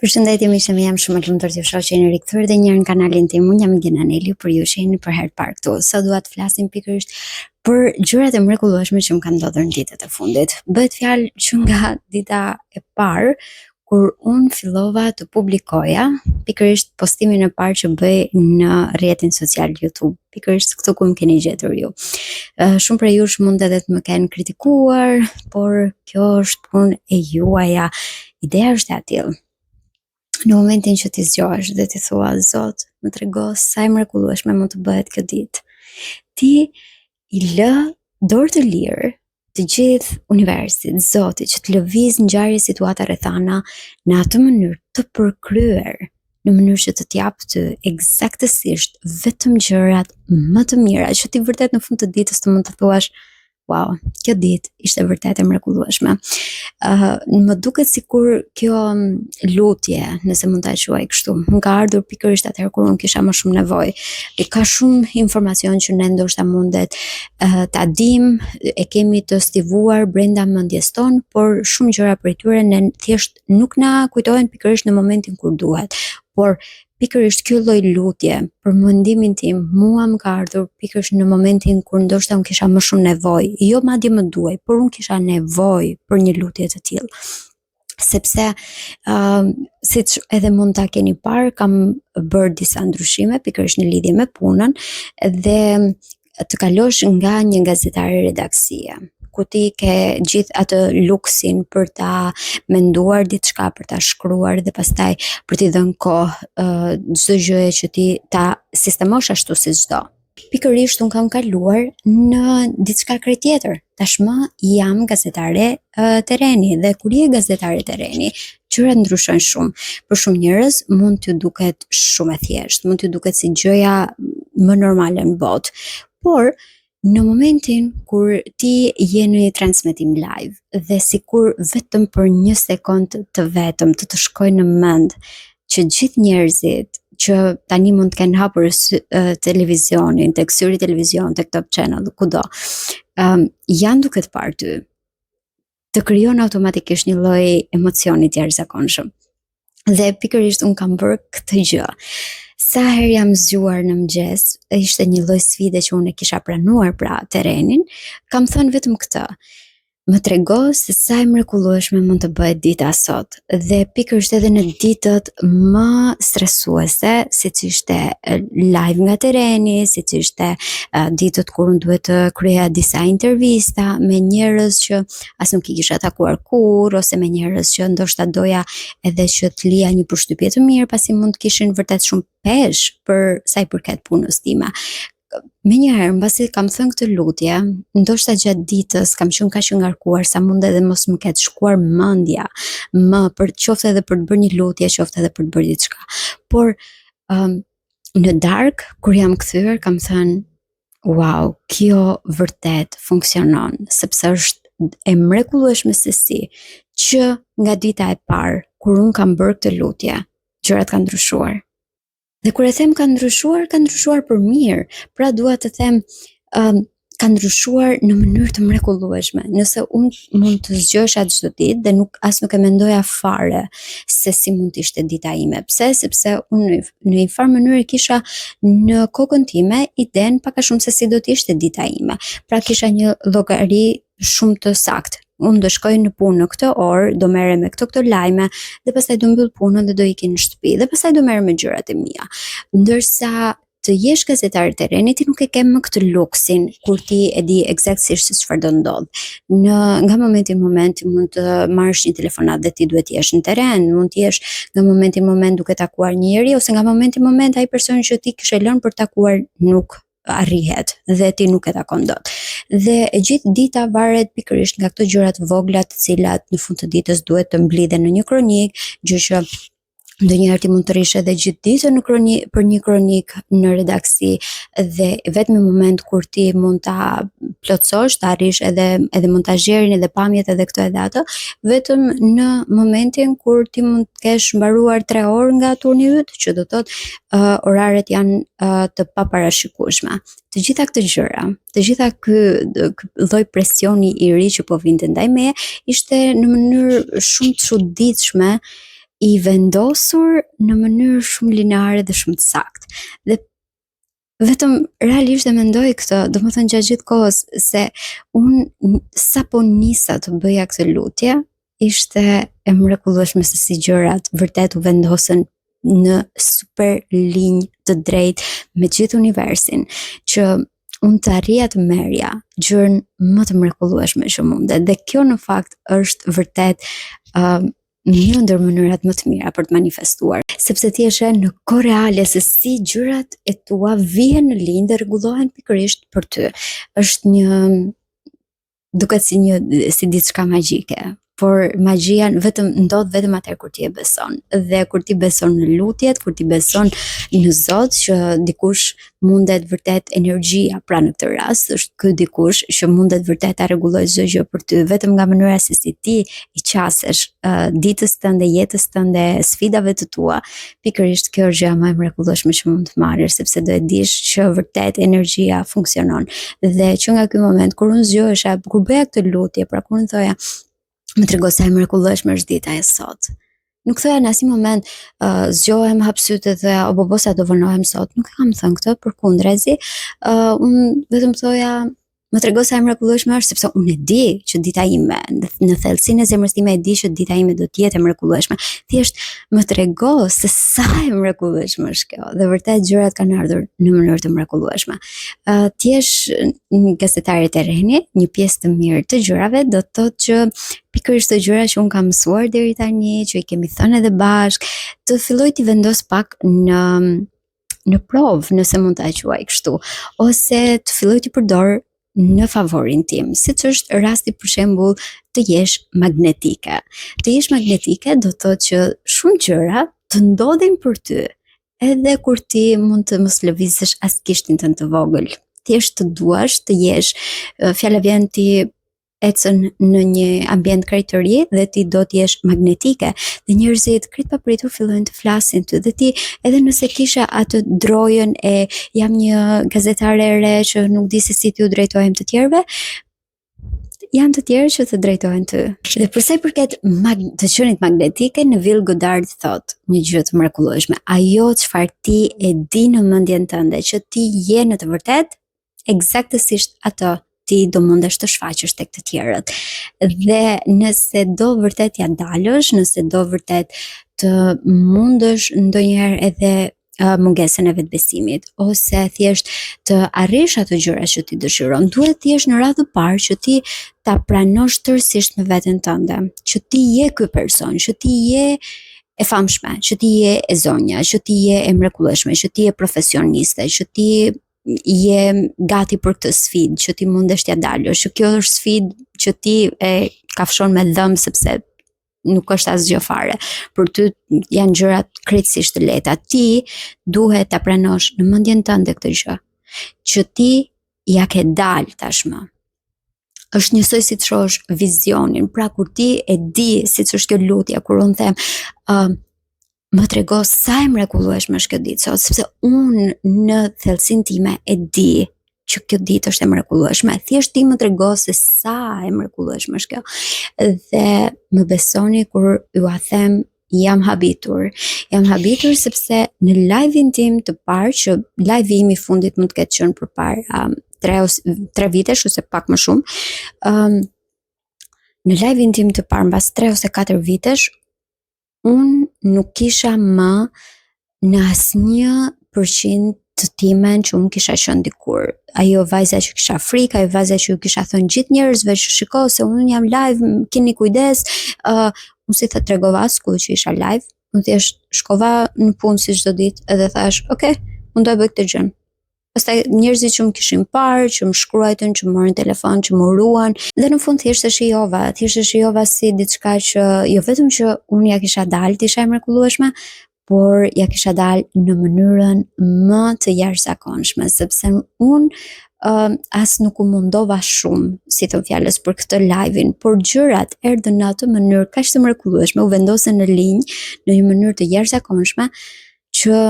Përshëndetje miqtë, jam shumë e lumtur t'ju shoh që jeni rikthyer edhe një herë në kanalin tim. Unë jam Gina Neli, por ju jeni për herë të parë këtu. Sot dua të flasim pikërisht për gjërat e mrekullueshme që më kanë ndodhur në ditët e fundit. Bëhet fjalë që nga dita e parë kur unë fillova të publikoja pikërisht postimin e parë që bëj në rrjetin social YouTube, pikërisht këtu ku më keni gjetur ju. Shumë prej jush mund edhe të më kenë kritikuar, por kjo është punë e juaja. Ideja është e tillë. Në momentin që ti zgjohesh dhe ti thua, Zot, më trego sa e mrekullueshme mund të bëhet kjo ditë. Ti i lë dorë të lirë të gjithë universit, Zotit, që të lëviz ngjarje situata rrethana në atë mënyrë të përkryer, në mënyrë që të t'jap të eksaktësisht vetëm gjërat më të mira, që ti vërtet në fund të ditës të mund të thuash, wow, kjo ditë ishte vërtet e mrekullueshme. Më duket sikur kjo lutje, nëse mund ta quaj kështu, më ka ardhur pikërisht atëherë kur unë kisha më shumë nevojë. Ka shumë informacion që ne ndoshta mundet ta dim, e kemi të stivuar brenda mendjes tonë, por shumë gjëra prej tyre ne thjesht nuk na kujtohen pikërisht në momentin kur duhet. Por pikërisht ky lloj lutje, për mendimin tim, mua më ka ardhur pikërisht në momentin kur ndoshta unë kisha më shumë nevojë, jo madje më duaj, por unë kisha nevojë për një lutje të tillë. Sepse siç edhe mund ta keni parë, kam bërë disa ndryshime pikërisht në lidhje me punën dhe të kalosh nga një gazetare redaksie, ku ti ke gjithë atë luksin për ta menduar diçka, për ta shkruar dhe pastaj për t'i dhënë kohë çdo gjë që ti ta sistemosh ashtu siç do. Pikërisht unë kam kaluar në diçka krejt tjetër. Tashmë jam gazetare tereni dhe kur je gazetare tereni, gjërat ndryshojnë shumë. Për shumë njerëz mund t'ju duket shumë e thjeshtë, mund t'ju duket si gjëja më normale në botë. Por në momentin kur ti je në një transmetim live dhe sikur vetëm për një sekond të vetëm të shkojë në mend që gjithë njerëzit që tani mund të kenë hapur televizionin, tek syri televizion, tek Top Channel, kudo, janë duke të parë ty, të krijon automatikisht një lloj emocioni të jashtëzakonshëm. Dhe pikërisht unë kam bërë këtë gjë. Sa herë jam zgjuar në mëngjes, ishte një lloj sfide që unë e kisha pranuar pra terrenin, kam thënë vetëm këtë. Më trego se sa e mrekullueshme mund të bëhet dita sot dhe pikërisht edhe në ditët më stresuese, siç ishte live nga terreni, siç ishte ditët kur unë duhet të kryeja disa intervista me njerëz që as nuk i kisha takuar kurrë, ose me njerëz që ndoshta doja edhe që të lija një përshtypje të mirë, pasi mund të kishin vërtet shumë peshë për sa i përket punës time. Menjëherë, mbasi kam thënë këtë lutje, ndoshta gjatë ditës kam qenë kaq e ngarkuar sa mund edhe mos më ketë shkuar mendja më për qoftë edhe për të bërë një lutje, qoftë edhe për të bërë diçka. Por në darkë kur jam kthyer, kam thënë, wow, kjo vërtet funksionon, sepse është e mrekullueshme se si që nga dita e parë kur unë kam bërë këtë lutje, gjërat kanë ndryshuar. Dhe kur e them kanë ndryshuar për mirë. Pra dua të them kanë ndryshuar në mënyrë të mrekullueshme. Nëse unë mund të zgjohesha çdo ditë dhe nuk e mendoja fare se si mund të ishte dita ime. Pse? Sepse unë në një farë mënyrë kisha në kokën time iden pak a shumë se si do të ishte dita ime. Pra kisha një llogari shumë të saktë. Unë do shkoj në punë në këtë orë, do merrem me këto lajme dhe pastaj do mbyll punën dhe do ikë në shtëpi dhe pastaj do merrem me gjërat e mia. Ndërsa të jesh gazetar terreni, ti nuk e ke më këtë luksin kur ti e di eksaktësisht se çfarë do ndodh. Nga momenti në moment mund të marrësh një telefonat dhe ti duhet të jesh në terren, mund të jesh nga momenti në moment duke takuar një njerëz, ose nga momenti në moment ai person që ti kishe lënë për takuar nuk arrihet dhe ti nuk e takon dot. Dhe e gjithë dita varet pikërisht nga këto gjëra të vogla të cilat në fund të ditës duhet të mblidhen në një kronik, gjë që ndonjëherë ti mund të rish edhe gjithë ditën për një kronik në redaksi dhe vetëm në moment kur ti mund ta plotësosh, ta arrish edhe montazherin edhe pamjet edhe këtë edhe atë, vetëm në momentin kur ti mund të kesh mbaruar 3 orë nga turni yt, që do thotë oraret janë të paparashikueshme. Të gjitha këtë gjëra, të gjitha ky lloj presioni i ri që po vinte ndaj meje, ishte në mënyrë shumë të çuditshme i vendosur në mënyrë shumë lineare dhe shumë të saktë. Dhe vetëm realisht e mendoj këtë, domethënë gjatë gjithë kohës se unë sapo nisa të bëja këtë lutje, ishte e mrekullueshme se si gjërat vërtet u vendosën në super linjë të drejtë me gjithë universin, që unë të arrija të merja gjërën më të mrekullueshme që mundet. Dhe kjo në fakt është vërtet një ndër mënyrat më të mira për të manifestuar, sepse ti e sheh në kohë reale se si gjërat e tua vihen në linjë dhe rregullohen pikërisht për ty. Është duket si diçka magjike. Por magjia ndodh vetëm atëherë kur ti e beson. Dhe kur ti beson në lutjet, kur ti beson në Zot, që dikush mundet vërtet energjia, pra në këtë rast është ky dikush që mundet vërtet ta rregullojë çdo gjë për ty vetëm nga mënyra se si ti i qasesh ditës tënde, jetës tënde, sfidave të tua. Pikërisht kjo është gjëja më e mrekullueshme që mund të marrësh, sepse do e dish që vërtet energjia funksionon. Dhe që nga ky moment kur unë zgjohesha, kur bëja këtë lutje, pra kur unë thoja më trego sa e mrekullueshme është dita e sot. Nuk thoja në asnjë moment zgjohem, hap sytë dhe o sa do vonohem sot. Nuk e kam thënë këtë, përkundrezi, unë vetëm thoja më trego sa e mrekullueshme është, sepse unë e di që dita ime, në thellësinë e zemrës time e di që dita ime do të jetë e mrekullueshme. Thjesht më trego se sa e mrekullueshme është kjo, dhe vërtet gjërat kanë ardhur në mënyrë të mrekullueshme. Ti je një gazetare të reni, një pjesë të mirë të gjërave do të thotë që pikërisht të gjëra që unë kam mësuar deri tani, që i kemi thënë edhe bashk, të filloj të vendos pak në provë, nëse mund ta quaj kështu, ose të filloj të përdor në favorin tim, siç është rasti për shembull të jesh magnetike. Të jesh magnetike do të thotë që shumë gjëra të ndodhin për ty, edhe kur ti mund të mos lëvizësh as gishtin tënd të vogël. Thjesht të duash të jesh, fjala vjen ti ecën në një ambient krejtëri dhe ti do të jesh magnetike, dhe njerëzit krejt papritur fillojnë të flasin ty, dhe ti edhe nëse kisha atë drojën e jam një gazetare e re që nuk di se si t'ju drejtohem të tjerëve, janë të tjerë që të drejtohen ty. Dhe për sa i përket të qenit magnetike, Neville Goddard thot një gjë të mrekullueshme: ajo çfarë ti e di në mendjen tënde që ti je në të vërtetë, eksaktësisht ato ti do mundesh të shfaqësh tek të tjerët. Dhe nëse do vërtet ja dalësh, nëse do vërtet të mundësh ndonjëherë edhe mungesën e vetbesimit, ose thjesht të arrish ato gjëra që ti dëshiron, duhet të jesh në radhë të parë që ti ta pranosh tërësisht me veten tënde, që ti je ky person, që ti je e famshme, që ti je e zonja, që ti je e mrekullueshme, që ti je profesioniste, që ti je gati për këtë sfidë, që ti mundesh t'ja dalësh, që kjo është sfidë që ti e kafshon me dhëm, sepse nuk është asgjë fare. Për ty janë gjërat krejtësisht të lehta. Ti duhet ta pranosh në mendjen tënde këtë gjë, që ti ja ke dalë tashmë. Është njësoj si të shohësh vizionin. Pra kur ti e di, siç është kjo lutja, kur unë them më trego sa e mrekullueshme është kjo ditë sot, sepse unë në thellësinë time e di që kjo ditë është e mrekullueshme. Thjesht ti më trego se sa e mrekullueshme është kjo. Dhe më besoni kur ju a them jam habitur. Jam habitur sepse në live-in tim të parë, që live-i im i fundit mund të ketë qenë përpara 3 vitesh ose pak më shumë. Në live-in tim të parë mbas 3 ose 4 vitesh, unë nuk kisha më në asnjë përqind të timen që unë kisha qenë dikur. Ajo vajza që kisha frikë, ajo vajza që kisha thënë gjithë njerëzve që shiko se unë jam live, keni kujdes, unë si të tregova asku që isha live, unë thjesht shkova në punë si çdo ditë edhe thash, okay, unë do e bëj këtë gjë. Pastaj njerëzit që më kishin parë, që më shkruajtën, që më morën telefon, që më uruan, dhe në fund thjesht e shijova si diçka që jo vetëm që unë ja kisha dalë të isha e mrekullueshme, por ja kisha dalë në mënyrën më të jashtëzakonshme, sepse unë as nuk u mundova shumë, si thon fjalës, për këtë live-in, por gjërat erdhën në atë mënyrë kaq të mrekullueshme, u vendosën në linjë në një mënyrë të jashtëzakonshme, që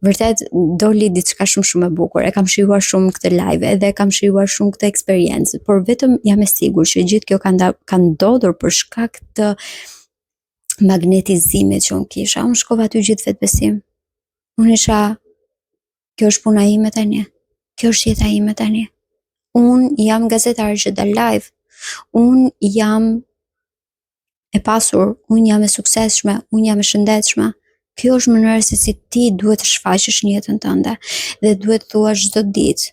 vërtet doli diçka shumë e bukur. E kam shijuar shumë këtë live dhe kam shijuar shumë këtë eksperiencë, por vetëm jam e sigurt që gjithë kjo ka ndodhur për shkak të magnetizimit që unë kisha. Unë shkova aty gjithë vetbesim. Unë isha, kjo është puna ime tani. Kjo është jeta ime tani. Unë jam gazetare që dal live. Unë jam e pasur, unë jam e suksesshme, unë jam e shëndetshme. Kjo është mënyra se si ti duhet të shfaqesh në jetën tënde dhe duhet të thuash çdo ditë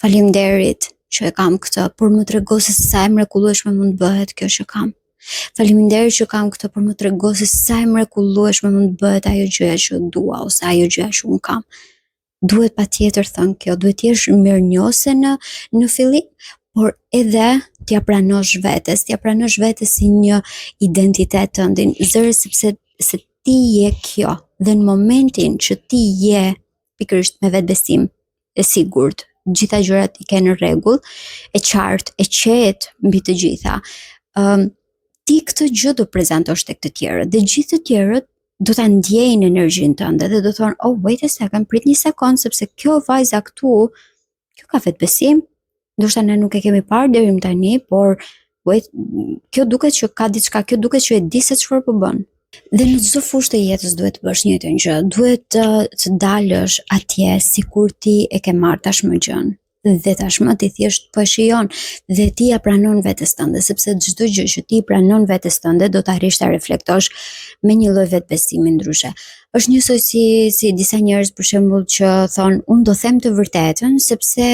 faleminderit që e kam këtë, por më trego se sa e mrekullueshme mund të bëhet kjo që kam. Faleminderit që kam këtë, por më trego se sa e mrekullueshme mund të bëhet ajo gjëja që dua ose ajo gjëja që unë kam. Duhet patjetër thënë kjo, duhet të jesh mirënjohëse në fillim, por edhe t'ja pranosh vetes si një identitet tëndin, zëre sepse se ti je kjo, dhe në momentin që ti je pikërisht me vetbesim, e sigurt, gjitha gjërat i ke në rregull, e qartë, e qetë mbi të gjitha, ti këtë gjë do prezantosh tek të tjerët, dhe gjithë të tjerët do ta ndjejnë energjinë tënde dhe do thonë, oh, wait a second, prit një sekond, sepse kjo vajza këtu, kjo ka vetbesim, ndoshta ne nuk e kemi parë deri më tani, por wait, kjo duket që ka diçka, kjo duket që e di se çfarë po bën. Dhe në çdo fushë të jetës duhet të bësh njëjtën gjë, duhet të dalësh atje sikur ti e ke marrë tashmë gjën. Dhe tashmë ti thjesht po e shijon dhe ti ja pranon vetes tënde, sepse çdo gjë që ti pranon vetes tënde do të arrish ta reflektosh me një lloj vetbesimi ndryshe. Është njësoj si disa njerëz për shembull që thonë unë do them të vërtetën sepse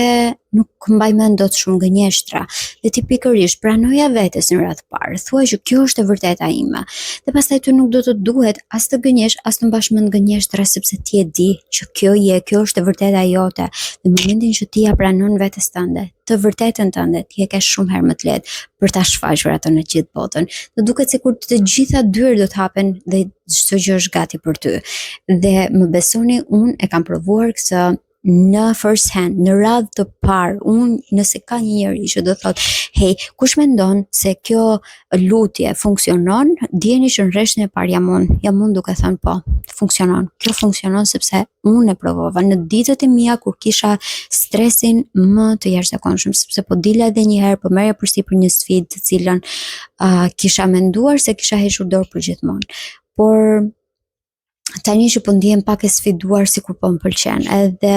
nuk mbaj mend dot shumë gënjeshtra. Dhe ti pikërisht pranoja vetes në radhë parë, thuaj që kjo është e vërteta ime. Dhe pastaj ty nuk do të duhet as të gënjesh, as të mbash mend gënjeshtra sepse ti e di që kjo është e vërteta jote. Në momentin që ti ja pranon vetes tënde, të vërtetën tënde, ti e ke shumë herë më të lehtë për ta shfaqur atë në gjithë botën. Do duket sikur të gjitha dyert do të hapen dhe çdo gjë është gati për ty. Dhe më besoni, unë e kam provuar këtë në first hand, në radhë të parë. Unë nëse ka një njeri që do thotë, hey, kush mendon se kjo lutje funksionon, dijeni që në rreshtën e parë jam unë duke thënë po, funksionon. Kjo funksionon sepse unë e provova në ditët e mia kur kisha stresin më të jashtëzakonshëm, sepse po dila edhe një herë, po merja përsipër një sfidë të cilën kisha menduar se kisha hequr dorë për gjithmonë. Por tani që po ndihem pak e sfiduar sikur po më pëlqen, edhe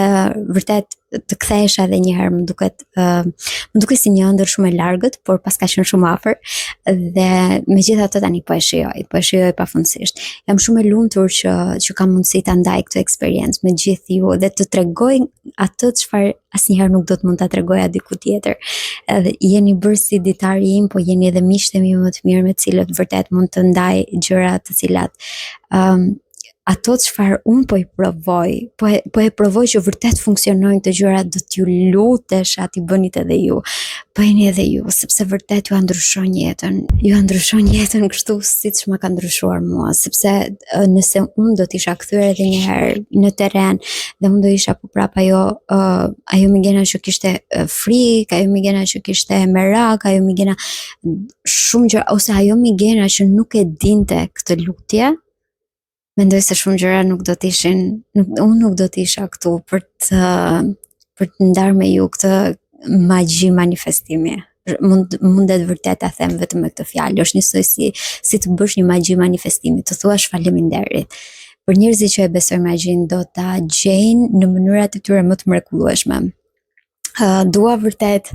vërtet të kthehesha edhe një herë, më duket si një ëndër shumë e largët, por pas ka qenë shumë afër, dhe megjithatë tani po e shijoj pafundësisht. Jam shumë e lumtur që kam mundësi ta ndaj këtë eksperiencë me gjithë ju dhe të tregoj atë çfarë asnjëherë nuk do të mund ta tregoja diku tjetër. Edhe jeni bërë si ditari im, po jeni edhe miqtë mi më të mirë me të cilët vërtet mund të ndaj gjëra të cilat ato çfarë unë po i provoj, po e provoj që vërtet funksionojnë të gjërat, do t'ju lutesha t'i bënit edhe ju, bëjeni edhe ju, sepse vërtet ju ndryshon jetën kështu siç më ka ndryshuar mua, sepse nëse unë do t'isha kthyer edhe një herë në terren dhe unë do isha po prap ajo Migena që kishte frikë, ajo Migena që kishte merak, ajo Migena shumë gjëra, ose ajo Migena që nuk e dinte këtë lutje, mendoj se shumë gjëra unë nuk do të isha këtu për të ndarë me ju këtë magji manifestimi. Mundet vërtet ta them vetëm me këtë fjalë, është njësoj si të bësh një magji manifestimi, të thuash faleminderit. Për njerëzit që e besojnë magjin do ta gjejnë në mënyrat e tyre më të mrekullueshme. Dua vërtet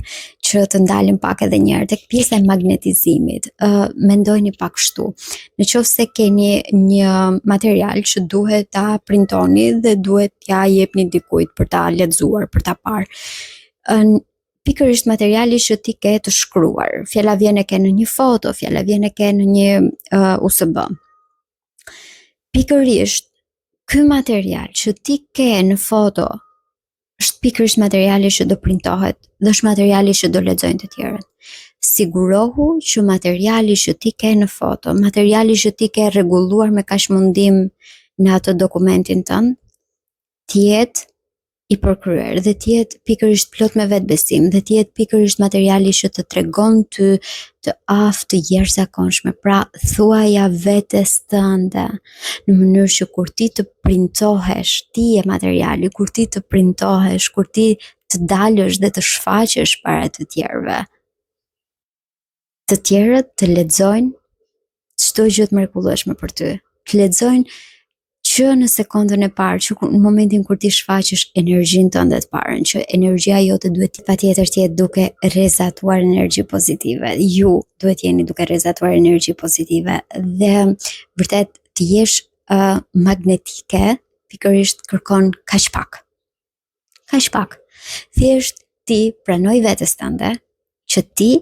që të ndalim pak edhe një herë tek pjesa e magnetizimit. Mendojni pak kështu. Në qoftë se keni një material që duhet ta printoni dhe duhet t'ja jepni dikujt për ta lexuar, për ta parë. Pikërisht materiali që ti ke të shkruar. Fjala vjen e ke në një foto, fjala vjen e ke në një USB. Pikërisht ky material që ti ke në foto është pikërisht materiali që do printohet dhe është materiali që do lexojnë të tjerët. Sigurohu që materiali që ti ke në foto, materiali që ti ke rregulluar me kaq mundim në atë dokumentin tënd, të jetë i përkryer dhe të jetë pikërisht plot me vetbesim dhe të jetë pikërisht materiali që të tregon ty të aftë, të jashtëzakonshme. Pra, thuaja vetes tënde në mënyrë që kur ti të printohesh, ti je materiali, kur ti të printohesh, kur ti të dalësh dhe të shfaqesh para të tjerëve, të tjerët të lexojnë çdo gjë të mrekullueshme për ty. Të lexojnë që në sekondën e parë, që në momentin kur ti shfaqesh energjinë tënde të parën, që energjia jote duhet patjetër të jetë duke rrezatuar energji pozitive. Ju duhet jeni duke rrezatuar energji pozitive dhe vërtet të jesh magnetike, pikërisht kërkon kaq pak. Kaq pak. Thjesht ti pranoj vetes tënde që ti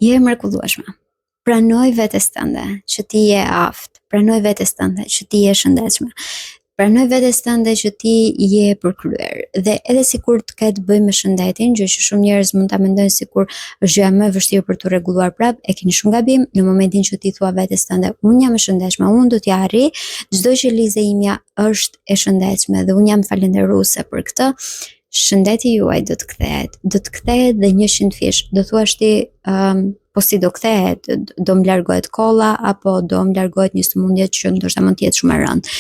je mrekullueshme. Pranoj vetes tënde që ti je aftë, pranoj vetes tënde që ti je shëndetshme. Pranoj vetes tënde që ti je përkryer. Dhe edhe sikur të ketë bëj me shëndetin, gjë që shumë njerëz mund ta mendojnë sikur është gjëja më e vështirë për tu rregulluar prap, e keni shumë gabim. Në momentin që ti thua vetes tënde, unë jam e shëndetshme, unë do t'ja arri, çdo që lizë imja është e shëndetshme dhe unë jam falënderuese për këtë. Shëndeti juaj do të kthehet dhe 100%. Do thuash ti po si do kthehet, do më largohet kolla apo do më largohet një sëmundje që ndoshta mund të jetë shumë e rëndë.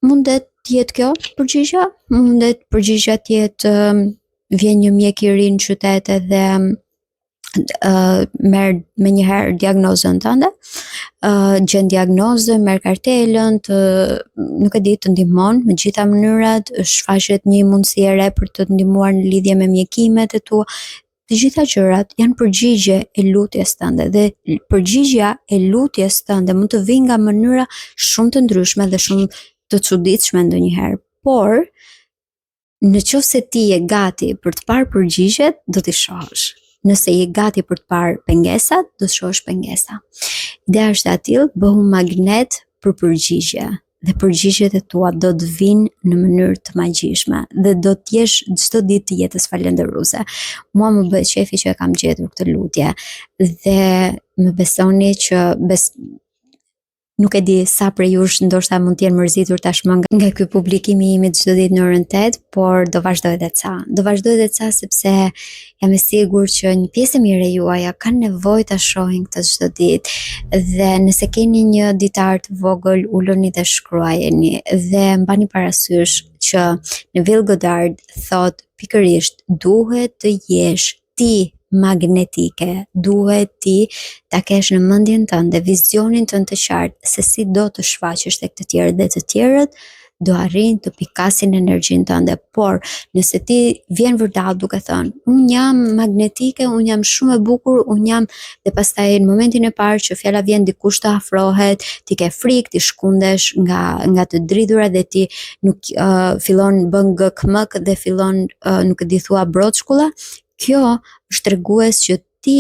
Mundet të jetë kjo përgjigja, mundet përgjigja të jetë vjen një mjek i ri në qytet edhe merr me njëherë diagnozën tënde, gjen diagnozën, merr kartelën, nuk e di, të ndihmon me gjitha mënyrat, shfaqet një mundësi e re për të ndihmuar në lidhje me mjekimet e tua. Të gjitha gjërat janë përgjigje e lutjes tënde dhe përgjigjja e lutjes tënde mund të vijë nga mënyra shumë të ndryshme dhe shumë të çuditshme ndonjëherë, por nëse ti je gati për të parë përgjigjet, do t'i shohësh. Nëse je gati për të parë pengesat, do të shohësh pengesa. Ideja është e tillë, bëhu magnet për përgjigje. Dhe përgjigjet e tua do të vinë në mënyrë të magjishme dhe do të jesh çdo ditë të jetës falënderuese. Mua më bëhet qefi që e kam gjetur këtë lutje dhe më besoni që nuk e di sa prej jush ndoshta mund të jenë mërzitur tashmë nga ky publikimi im çdo ditë në orën 8, por do vazhdoj edhe ca. Do vazhdoj edhe ca sepse jam e sigurt që një pjesë e mirë e juaja kanë nevojë ta shohin këtë çdo ditë dhe nëse keni një ditar të vogël, uluni dhe shkruajeni dhe mbani parasysh që Neville Goddard thot pikërisht duhet të jesh ti magnetike, duhet ti ta kesh në mendjen tënde vizionin tënd të qartë se si do të shfaqesh tek të tjerët dhe të tjerët do arrin të pikasin energjinë tënde, por nëse ti vjen vërdall duke thënë, unë jam magnetike, unë jam shumë e bukur, unë jam, dhe pastaj në momentin e parë që fjala vjen dikush të afrohet, ti ke frikë, ti shkundesh nga të dridhurat dhe ti nuk fillon bën gëkmëk dhe fillon nuk e di thua broçkulla, kjo është tregues që ti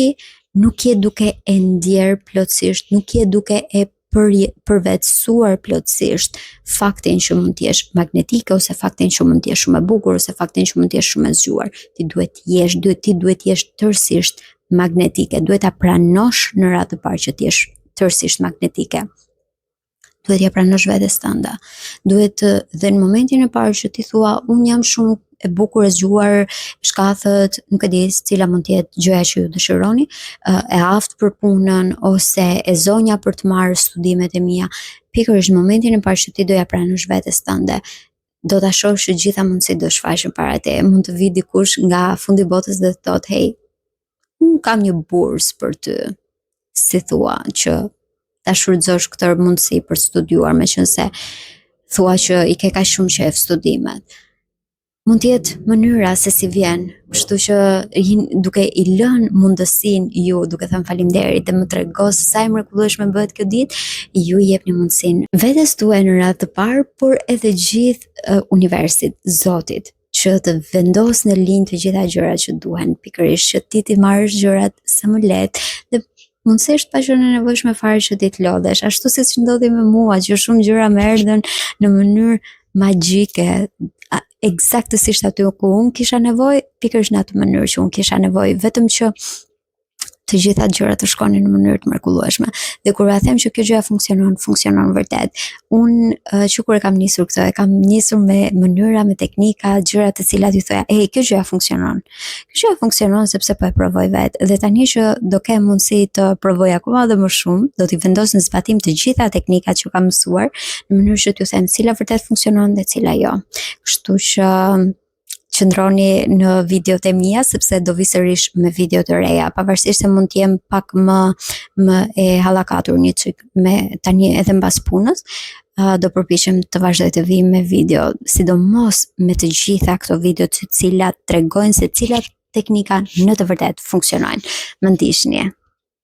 nuk je duke e ndjer plotësisht, nuk je duke e përvetësuar plotësisht faktin që mund të jesh magnetike ose faktin që mund të jesh shumë e bukur ose faktin që mund të jesh shumë e zgjuar. Ti duhet të jesh tërësisht magnetike, duhet ta pranosh në radhë të parë që ti je tërësisht magnetike. Duhet ja pranosh vetes tënde. Duhet dhe në momentin e parë që ti thua unë jam shumë e bukur, e zgjuar, shkathët, nuk e di cila mund të jetë gjëja që ju dëshironi, e aftë për punën ose e zonja për të marrë studimet e mia. Pikërisht në momentin e parë që ti do ja pranosh vetes tënde, do ta shohësh që gjitha mundësitë do shfaqen para te. Mund të vi dikush nga fundi botës dhe të thotë, "Hey, unë kam një bursë për ty." Si thua që ta shfrytëzosh këtë mundësi për studiuar, meqense thua që i ke kaq shumë qejf studimet. Mund të jetë mënyra se si vjen, kështu që duke i lënë mundësinë ju, duke thënë faleminderit dhe më tregos sa e mrekullueshme bëhet kjo ditë, ju i jepni mundësinë vetes tuaj në radhë të parë, por edhe gjithë universit, Zotit, që të vendos në linjë të gjitha gjërat që duhen, pikërisht që ti marrësh gjërat sa më lehtë dhe mundësisht pa qenë e nevojshme fare që ti të lodhesh, ashtu siç ndodhi me mua, që shumë gjëra më erdhën në mënyrë magjike, eksaktësisht aty ku unë kisha nevojë, pikërisht në atë mënyrë që unë kisha nevojë, vetëm që të gjitha gjërat të shkonin në mënyrë të mrekullueshme. Dhe kur ja them që kjo gjëja funksionon vërtet. Unë që kur e kam nisur këtë, e kam nisur me mënyra, me teknika, gjëra të cilat ju thoya, kjo gjëja funksionon. Kjo gjëja funksionon sepse po e provoj vetë. Dhe tani që do kem mundësi të provoj akoma dhe më shumë, do t'i vendos në zbatim të gjitha teknikat që kam mësuar, në mënyrë që t'ju them cila vërtet funksionon dhe cila jo. Kështu që qëndroni në videot e mia sepse do vi sërish me video të reja, pavarësisht se mund të jem pak më e hallakatur një çik me tani edhe mbas punës. Do përpiqem të vazhdoj të vi me video, sidomos me të gjitha këto video të cilat tregojnë se cilat teknika në të vërtet funksionojnë. Më ndiqni.